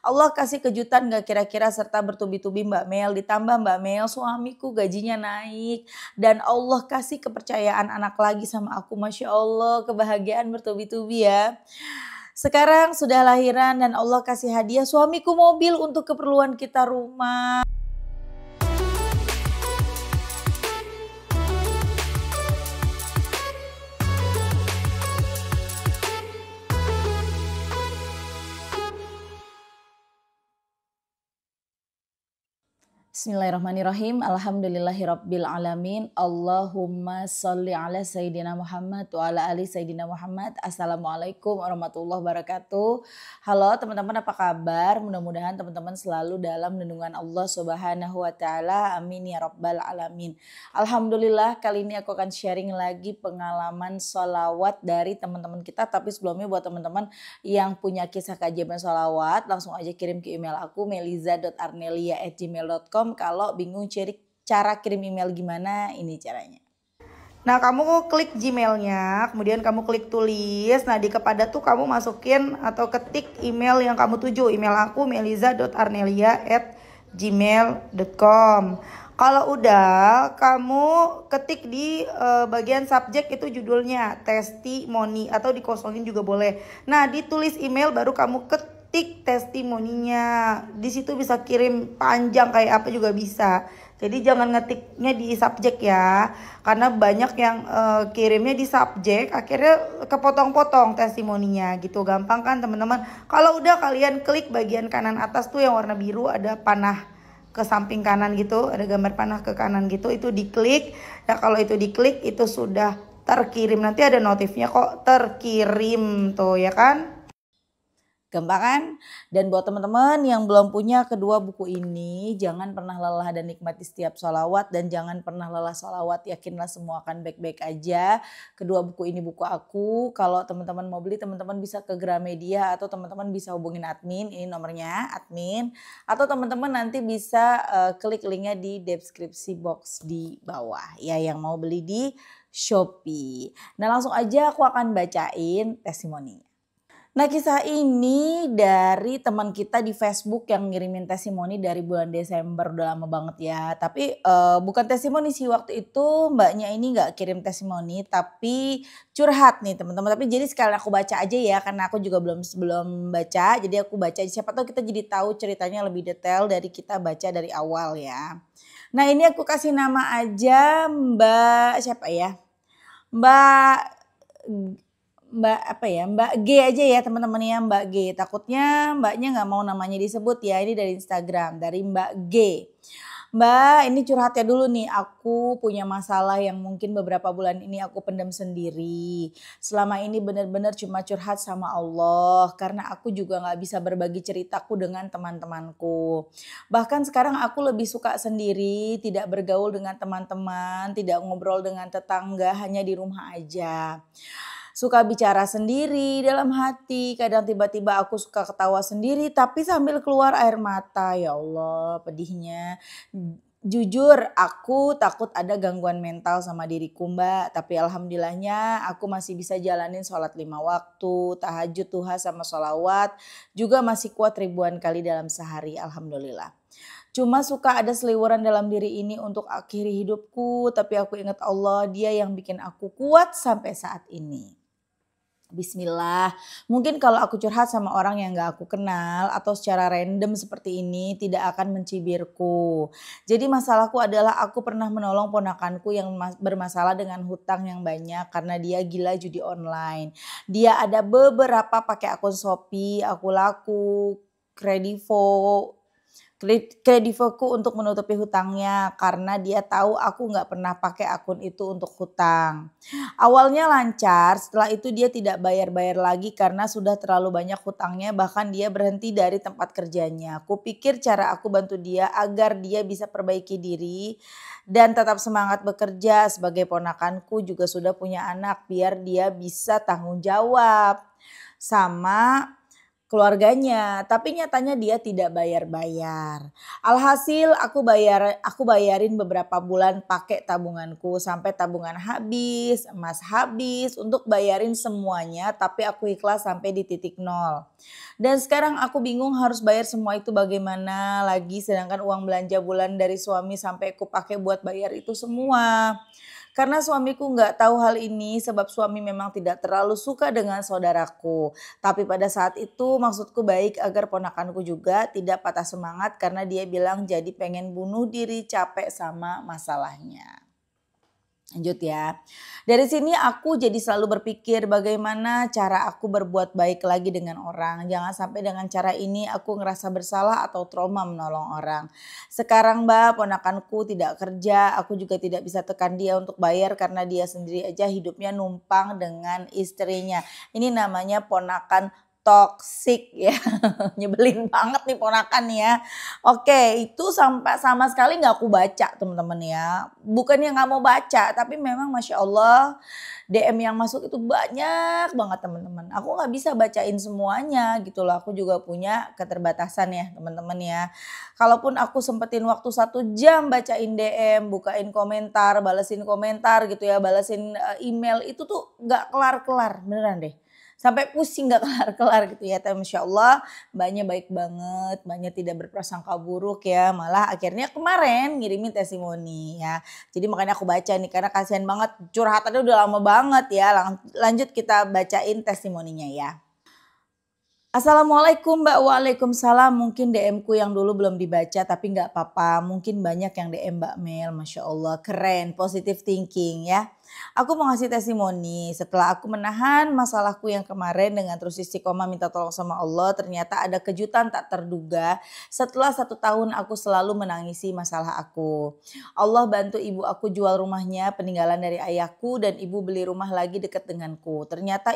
Allah kasih kejutan gak kira-kira serta bertubi-tubi Mbak Mel. Ditambah Mbak Mel suamiku gajinya naik. Dan Allah kasih kepercayaan anak lagi sama aku. Masya Allah kebahagiaan bertubi-tubi ya. Sekarang sudah lahiran dan Allah kasih hadiah suamiku mobil untuk keperluan kita rumah. Bismillahirrahmanirrahim. Alhamdulillahirabbil alamin. Allahumma sholli ala sayyidina Muhammad wa ala ali sayyidina Muhammad. Assalamualaikum warahmatullahi wabarakatuh. Halo teman-teman, apa kabar? Mudah-mudahan teman-teman selalu dalam lindungan Allah Subhanahu wa taala. Amin ya rabbal alamin. Alhamdulillah, kali ini aku akan sharing lagi pengalaman sholawat dari teman-teman kita. Tapi sebelumnya buat teman-teman yang punya kisah keajaiban sholawat, langsung aja kirim ke email aku meliza.arnelia@gmail.com. Kalau bingung cara kirim email gimana, ini caranya. Nah, kamu klik Gmailnya, kemudian kamu klik tulis. Nah, di kepada tuh kamu masukin atau ketik email yang kamu tuju. Email aku meliza.arnelia@gmail.com. Kalau udah, kamu ketik di bagian subjek itu judulnya testimoni atau dikosongin juga boleh. Nah, ditulis email baru kamu ketik testimoninya. Di situ bisa kirim panjang kayak apa juga bisa. Jadi jangan ngetiknya di subjek ya. Karena banyak yang kirimnya di subjek akhirnya kepotong-potong testimoninya gitu. Gampang kan teman-teman? Kalau udah kalian klik bagian kanan atas tuh yang warna biru ada panah ke samping kanan gitu, ada gambar panah ke kanan gitu, itu diklik. Nah, kalau itu diklik itu sudah terkirim. Nanti ada notifnya kok terkirim tuh ya kan? Gampang kan? Dan buat teman-teman yang belum punya kedua buku ini, jangan pernah lelah dan nikmati setiap sholawat. Dan jangan pernah lelah sholawat, yakinlah semua akan baik-baik aja. Kedua buku ini buku aku. Kalau teman-teman mau beli, teman-teman bisa ke Gramedia atau teman-teman bisa hubungin admin. Ini nomornya admin. Atau teman-teman nanti bisa klik linknya di deskripsi box di bawah. Ya, yang mau beli di Shopee. Nah, langsung aja aku akan bacain testimoninya. Nah, kisah ini dari teman kita di Facebook yang ngirimin testimoni dari bulan Desember, udah lama banget ya. Tapi bukan testimoni sih, waktu itu mbaknya ini gak kirim testimoni tapi curhat nih teman-teman. Tapi jadi sekalian aku baca aja ya karena aku juga belum baca. Jadi aku baca, siapa tahu kita jadi tahu ceritanya lebih detail dari kita baca dari awal ya. Nah, ini aku kasih nama aja Mbak siapa ya? Mbak G aja ya teman-teman ya, Mbak G. Takutnya mbaknya nggak mau namanya disebut ya. Ini dari Instagram, dari Mbak G. Mbak, ini curhatnya dulu nih. Aku punya masalah yang mungkin beberapa bulan ini aku pendam sendiri. Selama ini benar-benar cuma curhat sama Allah. Karena aku juga gak bisa berbagi ceritaku dengan teman-temanku. Bahkan sekarang aku lebih suka sendiri. Tidak bergaul dengan teman-teman. Tidak ngobrol dengan tetangga. Hanya di rumah aja. Suka bicara sendiri dalam hati. Kadang tiba-tiba aku suka ketawa sendiri. Tapi sambil keluar air mata. Ya Allah, pedihnya. Jujur aku takut ada gangguan mental sama diriku Mbak. Tapi alhamdulillahnya aku masih bisa jalanin sholat 5 waktu. Tahajud, duha sama sholawat. Juga masih kuat ribuan kali dalam sehari. Alhamdulillah. Cuma suka ada seliweran dalam diri ini untuk akhiri hidupku. Tapi aku ingat Allah, Dia yang bikin aku kuat sampai saat ini. Bismillah, mungkin kalau aku curhat sama orang yang gak aku kenal atau secara random seperti ini tidak akan mencibirku. Jadi masalahku adalah aku pernah menolong ponakanku yang bermasalah dengan hutang yang banyak karena dia gila judi online. Dia ada beberapa pakai akun Shopee, aku laku, kredivoku untuk menutupi hutangnya karena dia tahu aku nggak pernah pakai akun itu untuk hutang. Awalnya lancar, setelah itu dia tidak bayar-bayar lagi karena sudah terlalu banyak hutangnya, bahkan dia berhenti dari tempat kerjanya. Aku pikir cara aku bantu dia agar dia bisa perbaiki diri dan tetap semangat bekerja. Sebagai ponakanku juga sudah punya anak biar dia bisa tanggung jawab sama keluarganya, tapi nyatanya dia tidak bayar-bayar. Alhasil aku bayarin beberapa bulan pakai tabunganku sampai tabungan habis, emas habis untuk bayarin semuanya, tapi aku ikhlas sampai di titik nol. Dan sekarang aku bingung harus bayar semua itu bagaimana lagi, sedangkan uang belanja bulan dari suami sampai aku pakai buat bayar itu semua. Karena suamiku nggak tahu hal ini sebab suami memang tidak terlalu suka dengan saudaraku. Tapi pada saat itu maksudku baik agar ponakanku juga tidak patah semangat karena dia bilang jadi pengen bunuh diri capek sama masalahnya. Lanjut ya. Dari sini aku jadi selalu berpikir bagaimana cara aku berbuat baik lagi dengan orang. Jangan sampai dengan cara ini aku ngerasa bersalah atau trauma menolong orang. Sekarang Mbak, ponakanku tidak kerja, aku juga tidak bisa tekan dia untuk bayar karena dia sendiri aja hidupnya numpang dengan istrinya. Ini namanya ponakan toksik ya. Nyebelin banget nih ponakan ya. Oke, itu sama sekali nggak aku baca teman-teman ya. Bukannya nggak mau baca, tapi memang Masya Allah DM yang masuk itu banyak banget teman-teman. Aku nggak bisa bacain semuanya gitu loh. Aku juga punya keterbatasan ya teman-teman ya. Kalaupun aku sempetin waktu 1 jam bacain DM, bukain komentar, balesin komentar gitu ya, balesin email itu tuh nggak kelar-kelar beneran deh. Sampai pusing gak kelar-kelar gitu ya. Tapi Masya Allah Mbaknya baik banget, Mbaknya tidak berprasangka buruk ya. Malah akhirnya kemarin ngirimin testimoni ya. Jadi makanya aku baca nih karena kasihan banget curhatannya udah lama banget ya. Lanjut kita bacain testimoninya ya. Assalamualaikum Mbak, waalaikumsalam. Mungkin DM-ku yang dulu belum dibaca tapi gak apa-apa. Mungkin banyak yang DM Mbak Mel, Masya Allah keren, positive thinking ya. Aku mau ngasih testimoni setelah aku menahan masalahku yang kemarin dengan terus istiqomah minta tolong sama Allah. Ternyata ada kejutan tak terduga setelah 1 tahun aku selalu menangisi masalah aku. Allah bantu ibu aku jual rumahnya peninggalan dari ayahku dan ibu beli rumah lagi dekat denganku. Ternyata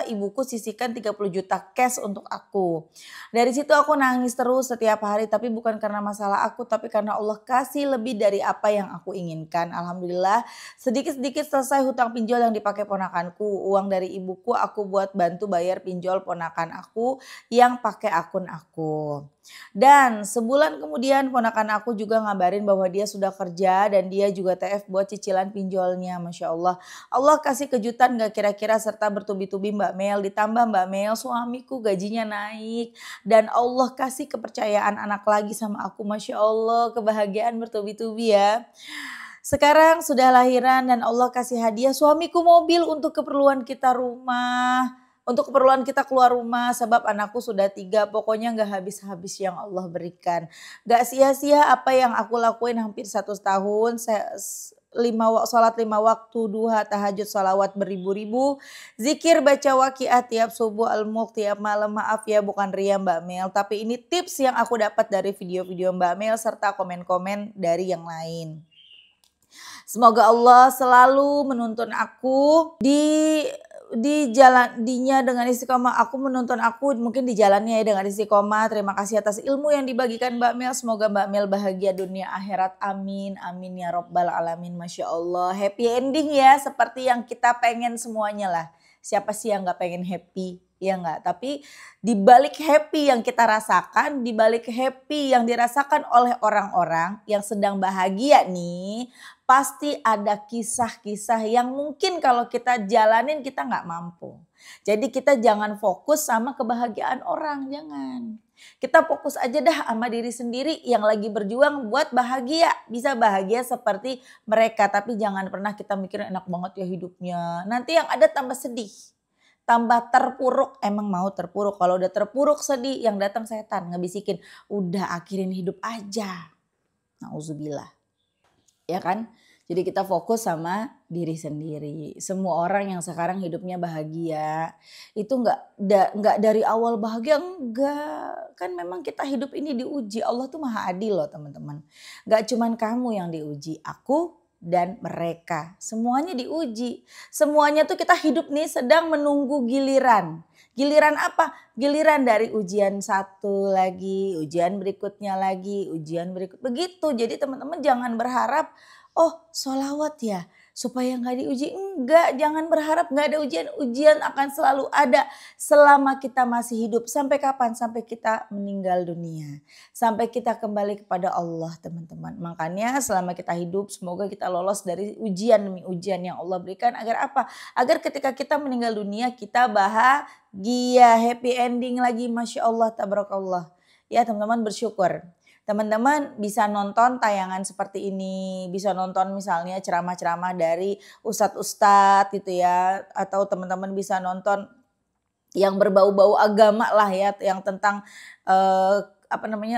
ibuku sisihkan 30 juta cash untuk aku. Dari situ aku nangis terus setiap hari tapi bukan karena masalah aku tapi karena Allah kasih lebih dari apa yang aku inginkan. Alhamdulillah sedikit-sedikit selesai hutang pinjol yang dipakai ponakanku. Uang dari ibuku aku buat bantu bayar pinjol ponakan aku yang pakai akun aku. Dan sebulan kemudian ponakan aku juga ngabarin bahwa dia sudah kerja dan dia juga TF buat cicilan pinjolnya. Masya Allah. Allah kasih kejutan gak kira-kira serta bertubi-tubi Mbak Mel. Ditambah Mbak Mel suamiku gajinya naik. Dan Allah kasih kepercayaan anak lagi sama aku. Masya Allah kebahagiaan bertubi-tubi ya. Sekarang sudah lahiran dan Allah kasih hadiah suamiku mobil untuk keperluan kita rumah. Untuk keperluan kita keluar rumah sebab anakku sudah 3. Pokoknya gak habis-habis yang Allah berikan. Gak sia-sia apa yang aku lakuin hampir 1 tahun. Sholat 5 waktu, duha, tahajud, salawat beribu-ribu. Zikir, baca waqiah tiap subuh, al-mulk tiap malam. Maaf ya bukan ria Mbak Mel. Tapi ini tips yang aku dapat dari video-video Mbak Mel serta komen-komen dari yang lain. Semoga Allah selalu menuntun aku di jalannya dengan istiqomah. Aku menuntun aku mungkin di jalannya ya dengan istiqomah. Terima kasih atas ilmu yang dibagikan Mbak Mel. Semoga Mbak Mel bahagia dunia akhirat. Amin. Amin ya robbal alamin. Masya Allah. Happy ending ya seperti yang kita pengen semuanya lah. Siapa sih yang gak pengen happy? Ya enggak, tapi dibalik happy yang kita rasakan, dibalik happy yang dirasakan oleh orang-orang yang sedang bahagia nih, pasti ada kisah-kisah yang mungkin kalau kita jalanin kita nggak mampu. Jadi kita jangan fokus sama kebahagiaan orang, jangan. Kita fokus aja dah sama diri sendiri yang lagi berjuang buat bahagia. Bisa bahagia seperti mereka, tapi jangan pernah kita mikir enak banget ya hidupnya. Nanti yang ada tambah sedih. Tambah terpuruk, emang mau terpuruk. Kalau udah terpuruk sedih yang datang setan ngebisikin, udah akhirin hidup aja. Nauzubillah. Ya kan? Jadi kita fokus sama diri sendiri. Semua orang yang sekarang hidupnya bahagia itu nggak dari awal bahagia, enggak. Kan memang kita hidup ini diuji. Allah tuh maha adil loh teman-teman. Gak cuman kamu yang diuji, aku dan mereka. Semuanya diuji. Semuanya tuh kita hidup nih sedang menunggu giliran. Giliran apa? Giliran dari ujian satu lagi, ujian berikutnya lagi, ujian berikut. Begitu. Jadi teman-teman jangan berharap, oh sholawat ya, supaya nggak diuji. Enggak, jangan berharap nggak ada ujian. Ujian akan selalu ada selama kita masih hidup. Sampai kapan? Sampai kita meninggal dunia. Sampai kita kembali kepada Allah, teman-teman. Makanya selama kita hidup semoga kita lolos dari ujian demi ujian yang Allah berikan. Agar apa? Agar ketika kita meninggal dunia kita bahagia, happy ending lagi. Masya Allah, tabarakallah. Ya teman-teman, bersyukur. Teman-teman bisa nonton tayangan seperti ini, bisa nonton misalnya ceramah-ceramah dari ustadz-ustadz gitu ya, atau teman-teman bisa nonton yang berbau-bau agama lah ya, yang tentang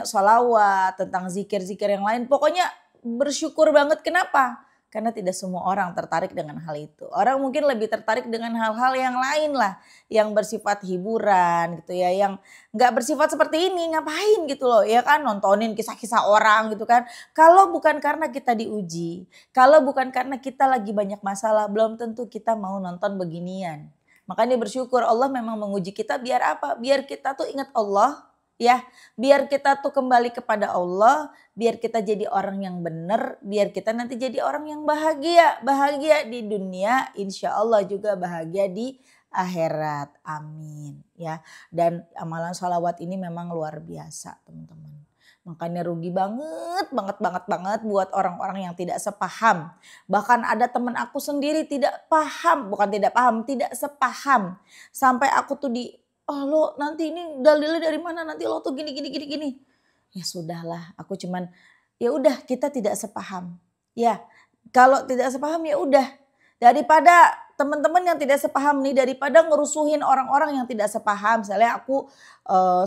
sholawat, tentang zikir-zikir yang lain. Pokoknya bersyukur banget. Kenapa? Karena tidak semua orang tertarik dengan hal itu. Orang mungkin lebih tertarik dengan hal-hal yang lain lah. Yang bersifat hiburan gitu ya. Yang gak bersifat seperti ini, ngapain gitu loh. Ya kan, nontonin kisah-kisah orang gitu kan. Kalau bukan karena kita diuji. Kalau bukan karena kita lagi banyak masalah. Belum tentu kita mau nonton beginian. Makanya bersyukur Allah memang menguji kita biar apa? Biar kita tuh ingat Allah. Ya, biar kita tuh kembali kepada Allah, biar kita jadi orang yang benar, biar kita nanti jadi orang yang bahagia. Bahagia di dunia, insya Allah juga bahagia di akhirat. Amin. Ya, dan amalan sholawat ini memang luar biasa, teman-teman. Makanya rugi banget buat orang-orang yang tidak sepaham. Bahkan ada teman aku sendiri tidak paham, bukan tidak paham, tidak sepaham. Sampai aku tuh oh lo nanti ini dalilnya dari mana, nanti lo tuh gini. Ya sudahlah, aku cuman ya udah kita tidak sepaham. Ya kalau tidak sepaham ya udah, daripada teman-teman yang tidak sepaham nih, daripada ngerusuhin orang-orang yang tidak sepaham. Misalnya aku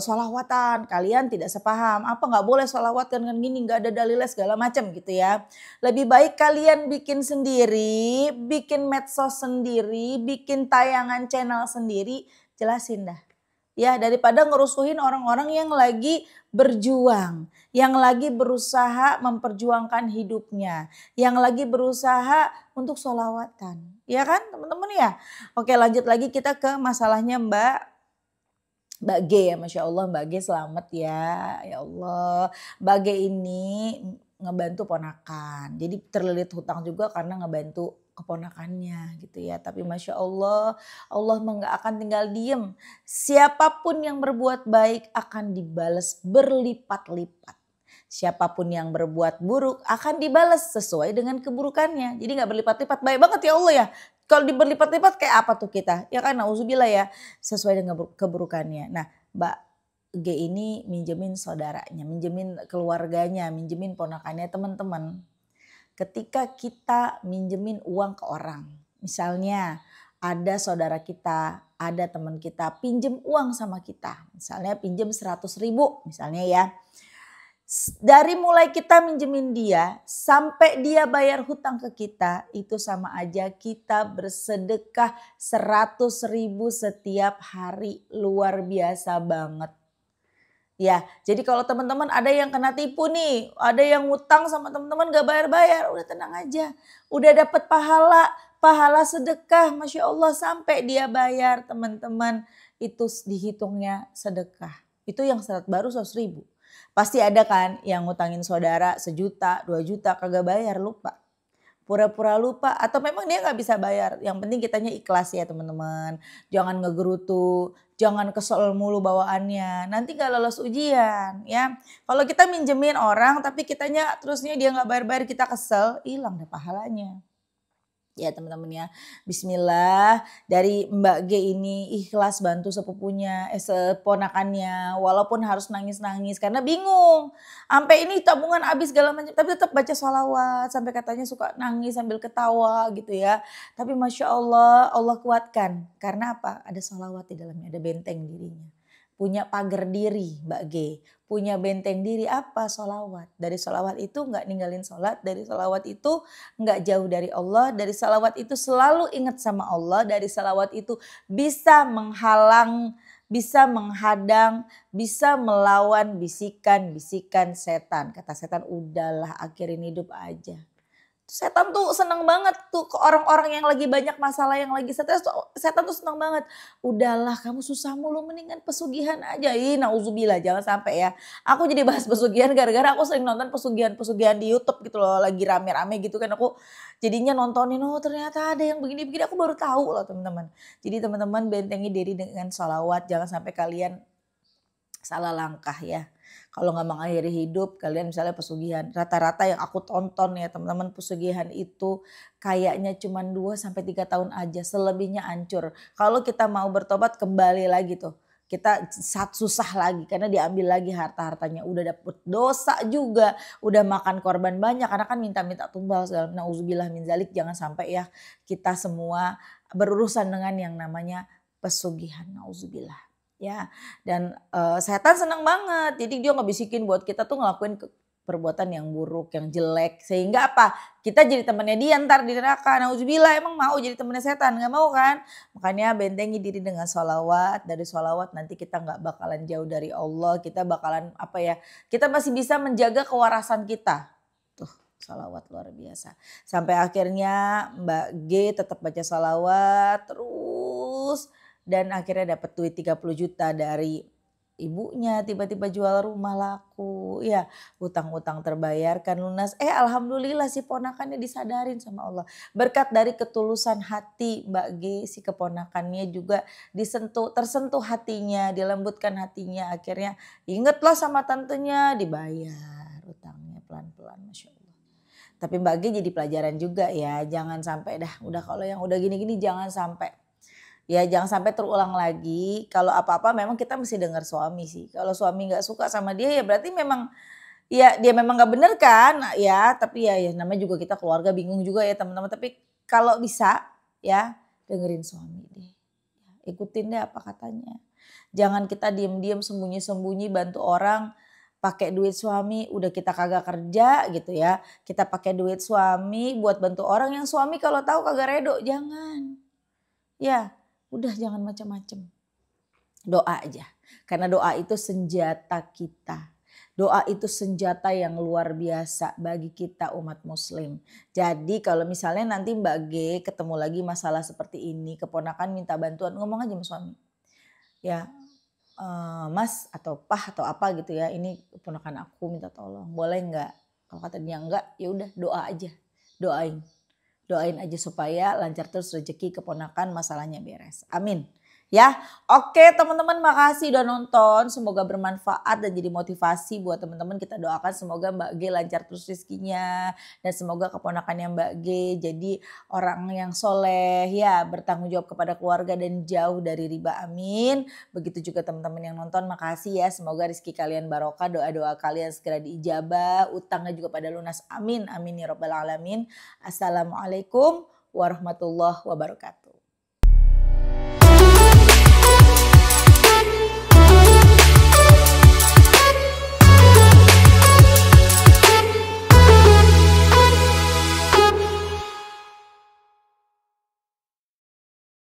sholawatan, kalian tidak sepaham, apa nggak boleh sholawatan kan gini, nggak ada dalilnya segala macam gitu ya. Lebih baik kalian bikin sendiri, bikin medsos sendiri, bikin tayangan channel sendiri, jelasin dah. Ya, daripada ngerusuhin orang-orang yang lagi berjuang, yang lagi berusaha memperjuangkan hidupnya, yang lagi berusaha untuk sholawatan. Ya kan teman-teman ya? Oke, lanjut lagi kita ke masalahnya Mbak G ya. Masya Allah Mbak G selamat ya. Ya Allah, Mbak G ini ngebantu ponakan. Jadi terlilit hutang juga karena ngebantu keponakannya gitu ya. Tapi Masya Allah, Allah nggak akan tinggal diem. Siapapun yang berbuat baik akan dibalas berlipat-lipat. Siapapun yang berbuat buruk akan dibalas sesuai dengan keburukannya. Jadi nggak berlipat-lipat, baik banget ya Allah ya. Kalau diberlipat-lipat kayak apa tuh kita? Ya kan, nauzubillah ya, sesuai dengan keburukannya. Nah Mbak G ini minjemin saudaranya, minjemin keluarganya, minjemin ponakannya. Teman-teman, ketika kita minjemin uang ke orang, misalnya ada saudara kita, ada teman kita pinjem uang sama kita, misalnya pinjem 100.000 misalnya ya. Dari mulai kita minjemin dia sampai dia bayar hutang ke kita, itu sama aja kita bersedekah 100.000 setiap hari. Luar biasa banget. Ya, jadi kalau teman-teman ada yang kena tipu nih, ada yang ngutang sama teman-teman gak bayar-bayar, udah tenang aja. Udah dapat pahala sedekah, Masya Allah, sampai dia bayar teman-teman, itu dihitungnya sedekah. Itu yang syarat baru 100.000. Pasti ada kan yang ngutangin saudara 1 juta, 2 juta kagak bayar, lupa. Pura-pura lupa atau memang dia gak bisa bayar. Yang penting kitanya ikhlas ya teman-teman. Jangan ngegerutu, jangan kesel mulu bawaannya. Nanti gak lolos ujian ya. Kalau kita minjemin orang tapi kitanya terusnya dia gak bayar-bayar, kita kesel, hilang deh pahalanya. Ya teman-teman ya, bismillah, dari Mbak G ini ikhlas bantu sepupunya, seponakannya, walaupun harus nangis-nangis karena bingung. Sampai ini tabungan habis segala macam, tapi tetap baca sholawat, sampai katanya suka nangis sambil ketawa gitu ya. Tapi Masya Allah, Allah kuatkan. Karena apa? Ada sholawat di dalamnya, ada benteng dirinya. Punya pagar diri Mbak G, punya benteng diri apa? Sholawat. Dari sholawat itu gak ninggalin sholat, dari sholawat itu gak jauh dari Allah, dari sholawat itu selalu ingat sama Allah, dari sholawat itu bisa menghalang, bisa menghadang, bisa melawan bisikan-bisikan setan. Kata setan, udahlah akhirin hidup aja. Setan tuh seneng banget tuh ke orang-orang yang lagi banyak masalah, yang lagi stres tuh setan tuh seneng banget. Udahlah kamu susah mulu mendingan pesugihan aja. Ih nauzubillah jangan sampai ya. Aku jadi bahas pesugihan gara-gara aku sering nonton pesugihan-pesugihan di YouTube gitu loh. Lagi rame-rame gitu kan aku jadinya nontonin oh ternyata ada yang begini-begini aku baru tahu loh teman-teman. Jadi teman-teman bentengi diri dengan sholawat jangan sampai kalian salah langkah ya. Kalau nggak mengakhiri hidup kalian misalnya pesugihan. Rata-rata yang aku tonton ya teman-teman pesugihan itu kayaknya cuma 2 sampai 3 tahun aja. Selebihnya hancur. Kalau kita mau bertobat kembali lagi tuh. Kita susah lagi karena diambil lagi harta-hartanya. Udah dapet dosa juga. Udah makan korban banyak karena kan minta-minta tumbal segala. Nauzubillah min zalik jangan sampai ya kita semua berurusan dengan yang namanya pesugihan. Nauzubillah. Ya, dan setan senang banget. Jadi dia ngebisikin buat kita tuh ngelakuin perbuatan yang buruk, yang jelek. Sehingga apa? Kita jadi temannya dia ntar di neraka. Nauzubillah emang mau jadi temannya setan? Gak mau kan? Makanya bentengi diri dengan sholawat. Dari sholawat nanti kita gak bakalan jauh dari Allah. Kita bakalan apa ya? Kita masih bisa menjaga kewarasan kita. Tuh sholawat luar biasa. Sampai akhirnya Mbak G tetap baca sholawat terus. Dan akhirnya dapat duit 30 juta dari ibunya, tiba-tiba jual rumah laku, ya utang-utang terbayarkan lunas. Alhamdulillah si ponakannya disadarin sama Allah. Berkat dari ketulusan hati Mbak G, si keponakannya juga tersentuh hatinya, dilembutkan hatinya. Akhirnya ingetlah sama tantenya dibayar utangnya pelan-pelan, Masya Allah. Tapi Mbak G jadi pelajaran juga ya, jangan sampai udah kalau yang udah gini-gini jangan sampai. Ya jangan sampai terulang lagi. Kalau apa-apa memang kita mesti dengar suami sih. Kalau suami nggak suka sama dia ya berarti memang ya dia memang nggak bener kan ya. Tapi ya namanya juga kita keluarga bingung juga ya teman-teman. Tapi kalau bisa ya dengerin suami deh. Ikutin deh apa katanya. Jangan kita diem-diem sembunyi-sembunyi bantu orang. Pakai duit suami udah kita kagak kerja gitu ya. Kita pakai duit suami buat bantu orang yang suami kalau tahu kagak redo. Jangan. Ya. Udah jangan macam-macam. Doa aja. Karena doa itu senjata kita. Doa itu senjata yang luar biasa bagi kita umat muslim. Jadi kalau misalnya nanti Mbak G ketemu lagi masalah seperti ini. Keponakan minta bantuan ngomong aja sama suami. Ya mas atau pah atau apa gitu ya. Ini keponakan aku minta tolong. Boleh nggak? Kalau kata dia enggak ya udah doa aja. Doain. Doain aja supaya lancar terus rezeki keponakan masalahnya beres. Amin. Ya, oke teman-teman makasih udah nonton. Semoga bermanfaat dan jadi motivasi buat teman-teman. Kita doakan semoga Mbak G lancar terus rezekinya. Dan semoga keponakannya Mbak G jadi orang yang soleh. Ya, bertanggung jawab kepada keluarga dan jauh dari riba. Amin. Begitu juga teman-teman yang nonton makasih ya. Semoga rezeki kalian barokah. Doa-doa kalian segera diijabah. Utangnya juga pada lunas. Amin. Amin ya rabbal alamin. Assalamualaikum warahmatullahi wabarakatuh.